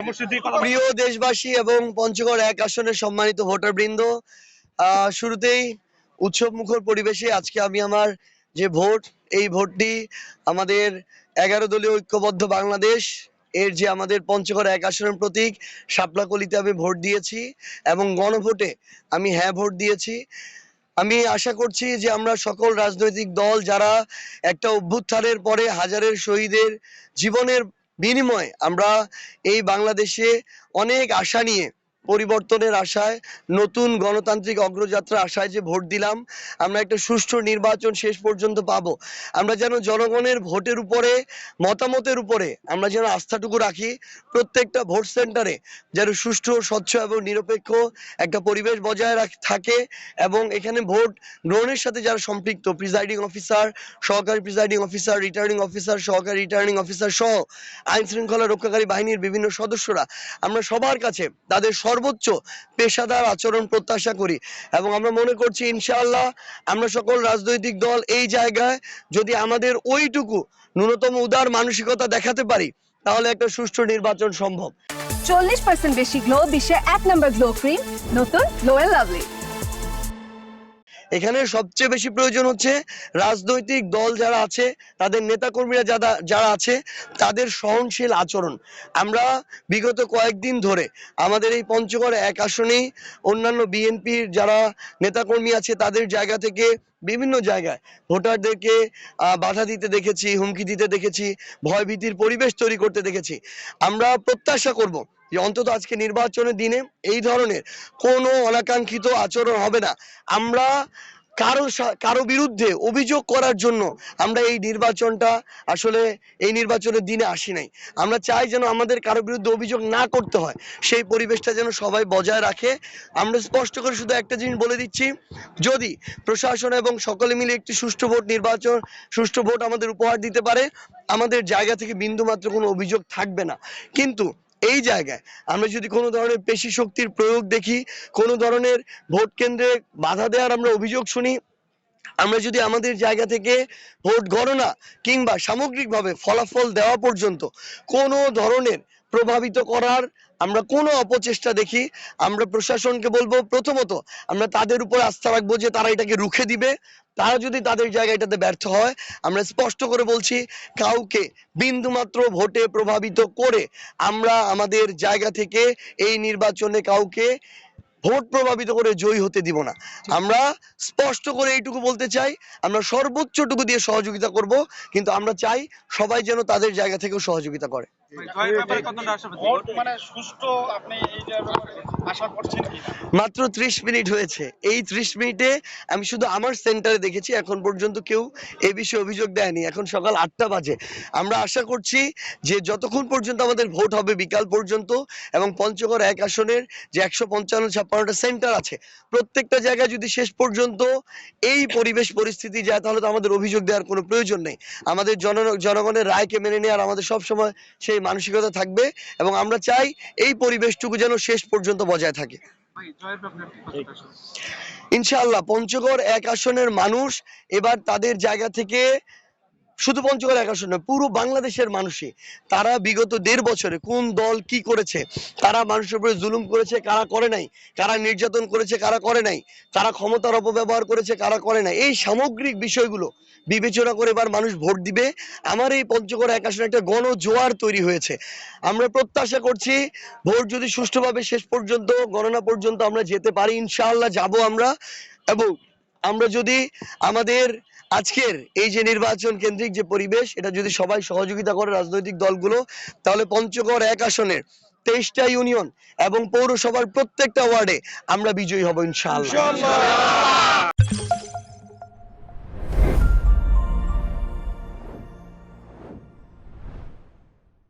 প্রিয় দেশবাসী এবং পঞ্চগড় এক আসনের সম্মানিত ভোটারবৃন্দ, শুরুতেই উৎসব মুখর পরিবেশে আজকে আমি আমার যে ভোট, এই ভোটটি আমাদের 11 দলীয় ঐক্যবদ্ধ বাংলাদেশ এর যে আমাদের পঞ্চগড় এক আসনের প্রতীক শাপলাকলিতে আমি ভোট দিয়েছি এবং গণভোটে আমি হ্যাঁ ভোট দিয়েছি। আমি আশা করছি যে আমরা সকল রাজনৈতিক দল যারা একটা অভ্যুত্থানের পরে হাজারের শহীদের জীবনের বিনিময়ে আমরা এই বাংলাদেশে অনেক আশা নিয়ে, পরিবর্তনের আশায়, নতুন গণতান্ত্রিক অগ্রযাত্রা আশায় যে ভোট দিলাম, আমরা একটা সুষ্ঠু নির্বাচন শেষ পর্যন্ত পাবো। আমরা যেন জনগণের ভোটের উপরে, মতামতের উপরে আমরা যেন আস্থাটুকু রাখি। প্রত্যেকটা ভোট সেন্টারে যেন সুষ্ঠু, স্বচ্ছ এবং নিরপেক্ষ একটা পরিবেশ বজায় থাকে এবং এখানে ভোট গ্রহণের সাথে যারা সম্পৃক্ত, প্রিজাইডিং অফিসার, সহকারী প্রিজাইডিং অফিসার, রিটার্নিং অফিসার, সহকারী রিটার্নিং অফিসার সহ আইন শৃঙ্খলা রক্ষাকারী বাহিনীর বিভিন্ন সদস্যরা, আমরা সবার কাছে তাদের সর্বোচ্চ পেশাদার আচরণ প্রত্যাশা করি এবং আমরা মনে করছি ইনশাআল্লাহ আমরা সকল রাজনৈতিক দল এই জায়গায় যদি আমাদের ওইটুকু ন্যূনতম উদার মানসিকতা দেখাতে পারি, তাহলে একটা সুষ্ঠু নির্বাচন সম্ভব। 40% বেশি গ্লো, বিশ্বের 1 নম্বর গ্লো ক্রিম, নতুন গ্লো এন্ড লাভলি। এখানে সবচেয়ে বেশি প্রয়োজন হচ্ছে রাজনৈতিক দল যারা আছে, তাদের নেতাকর্মীরা যারা আছে, তাদের সহনশীল আচরণ। আমরা বিগত কয়েকদিন ধরে আমাদের এই পঞ্চগড় এক আসনেই অন্যান্য বিএনপির যারা নেতাকর্মী আছে তাদের জায়গা থেকে বিভিন্ন জায়গায় ভোটারদেরকে বাধা দিতে দেখেছি, হুমকি দিতে দেখেছি, ভয়ভীতির পরিবেশ তৈরি করতে দেখেছি। আমরা প্রত্যাশা করব যে অন্তত আজকে নির্বাচনের দিনে এই ধরনের কোনো অনাকাঙ্ক্ষিত আচরণ হবে না। আমরা কারো বিরুদ্ধে অভিযোগ করার জন্য আমরা এই নির্বাচনটা আসলে এই নির্বাচনের দিনে আসি নাই। আমরা চাই যেন আমাদের কারো বিরুদ্ধে অভিযোগ না করতে হয়, সেই পরিবেশটা যেন সবাই বজায় রাখে। আমরা স্পষ্ট করে শুধু একটা জিনিস বলে দিচ্ছি, যদি প্রশাসন এবং সকলে মিলে একটি সুষ্ঠু ভোট আমাদের উপহার দিতে পারে, আমাদের জায়গা থেকে বিন্দুমাত্র কোনো অভিযোগ থাকবে না। কিন্তু এই জায়গায় আমরা যদি কোনো ধরনের পেশি শক্তির প্রয়োগ দেখি, কোনো ধরনের ভোট কেন্দ্রে বাধা দেওয়ার আমরা অভিযোগ শুনি, আমরা যদি আমাদের জায়গা থেকে ভোট গণনা কিংবা সামগ্রিকভাবে ফলাফল দেওয়া পর্যন্ত কোনো ধরনের প্রভাবিত করার আমরা কোনো অপচেষ্টা দেখি, আমরা প্রশাসনকে বলবো প্রথমত আমরা তাদের উপর আস্থা রাখবো যে তারা এটাকে রুখে দিবে। তারা যদি তাদের জায়গায় এটাতে ব্যর্থ হয়, আমরা স্পষ্ট করে বলছি কাউকে বিন্দুমাত্র ভোটে প্রভাবিত করে আমরা আমাদের জায়গা থেকে এই নির্বাচনে কাউকে ভোট প্রভাবিত করে জয়ী হতে দিব না। আমরা স্পষ্ট করে এইটুকু বলতে চাই, আমরা সর্বোচ্চটুকু দিয়ে সহযোগিতা করব, কিন্তু আমরা চাই সবাই যেন তাদের জায়গা থেকেও সহযোগিতা করে। মাত্র 30 মিনিট হয়েছে। এই 30 মিনিটে আমি শুধু আমার সেন্টারে দেখেছি, এখন পর্যন্ত কেউ এই বিষয়ে অভিযোগ দেয়নি। এখন সকাল 8টা বাজে। আমরা আশা করছি যে যতক্ষণ পর্যন্ত আমাদের ভোট হবে বিকাল পর্যন্ত, এবং পঞ্চগড় এক আসনের যে 155-56টা সেন্টার আছে, প্রত্যেকটা জায়গায় যদি শেষ পর্যন্ত এই পরিবেশ পরিস্থিতি যায়, তাহলে তো আমাদের অভিযোগ দেওয়ার কোনো প্রয়োজন নেই। আমাদের জনগণের রায়কে মেনে নেওয়ার আমাদের সবসময় সেই মানসিকতা থাকবে এবং আমরা চাই এই পরিবেশটুকু যেন শেষ পর্যন্ত বজায় থাকে। ইনশাআল্লাহ পঞ্চগড় এক আসনের মানুষ এবার তাদের জায়গা থেকে, শুধু পঞ্চগড় এক আসন নয়, পুরো বাংলাদেশের মানুষই, তারা বিগত 1.5 বছরে কোন দল কি করেছে, কারা মানুষের উপরে জুলুম করেছে, কারা করে নাই, কারা নির্যাতন করেছে, কারা করে নাই, কারা ক্ষমতার অপব্যবহার করেছে, কারা করে নাই, এই সামগ্রিক বিষয়গুলো বিবেচনা করে এবার মানুষ ভোট দিবে। আমার এই পঞ্চগড় এক আসনে একটা গণজোয়ার তৈরি হয়েছে। আমরা প্রত্যাশা করছি ভোট যদি সুষ্ঠুভাবে শেষ পর্যন্ত, গণনা পর্যন্ত আমরা যেতে পারি, ইনশাআল্লাহ যাব আমরা। এবং আমরা যদি আমাদের আজকের এই যে নির্বাচন কেন্দ্রিক যে পরিবেশ, এটা যদি সবাই সহযোগিতা করে রাজনৈতিক দলগুলো, তাহলে পঞ্চগড় এক আসনের 23টা ইউনিয়ন এবং পৌরসভার প্রত্যেকটা ওয়ার্ডে আমরা বিজয়ী হব ইনশাআল্লাহ।